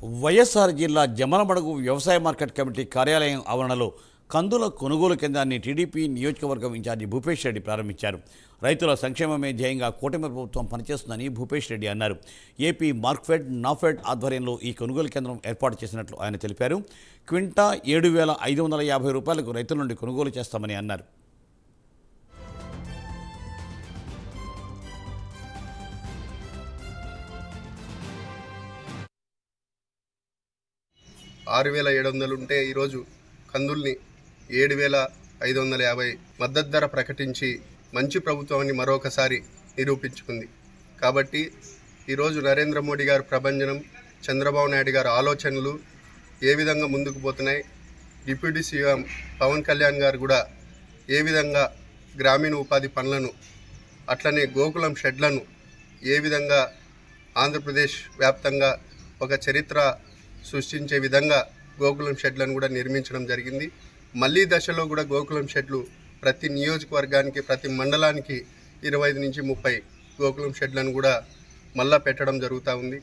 వైఎస్ఆర్ జిల్లా జమ్మలమడుగు వ్యవసాయ market committee కార్యాలయం ఆవరణలో కందుల కొనుగోలు కేంద్రాన్ని టీడీపీ నియోజకవర్గం ఇన్ఛార్జి భూపేష్ రెడ్డి ప్రారంభించారు. రైతుల సంక్షేమమే ధ్యేయంగా కూటమి ప్రభుత్వం పనిచేస్తుందని భూపేష్ రెడ్డి అన్నారు. ఏపీ మార్క్ఫెడ్, నాఫెడ్ ఆధ్వర్యంలో ఈ కొనుగోలు కేంద్రం ఏర్పాటు చేసినట్లు ఆయన తెలిపారు. క్వింటా 7,550 రూపాయలకు రైతుల నుండి కొనుగోలు చేస్తామని అన్నారు. $6,700 ఉంటే ఈరోజు కందుల్ని 7,550 మద్దతు ధర ప్రకటించి మంచి ప్రభుత్వాన్ని మరొకసారి నిరూపించుకుంది. కాబట్టి ఈరోజు నరేంద్ర మోడీ గారు ప్రభంజనం, చంద్రబాబు నాయుడు గారు ఆలోచనలు ఏ విధంగా ముందుకు పోతున్నాయి, డిప్యూటీ సీఎం పవన్ కళ్యాణ్ గారు కూడా ఏ విధంగా గ్రామీణ ఉపాధి పనులను అట్లనే గోకులం షెడ్లను ఏ విధంగా ఆంధ్రప్రదేశ్ వ్యాప్తంగా ఒక చరిత్ర సృష్టించే విధంగా గోకులం షెడ్లను కూడా నిర్మించడం జరిగింది. మళ్ళీ దశలో కూడా గోకులం షెడ్లు ప్రతి నియోజకవర్గానికి, ప్రతి మండలానికి 25 నుంచి 30 గోకులం షెడ్లను కూడా మళ్ళా పెట్టడం జరుగుతూ ఉంది.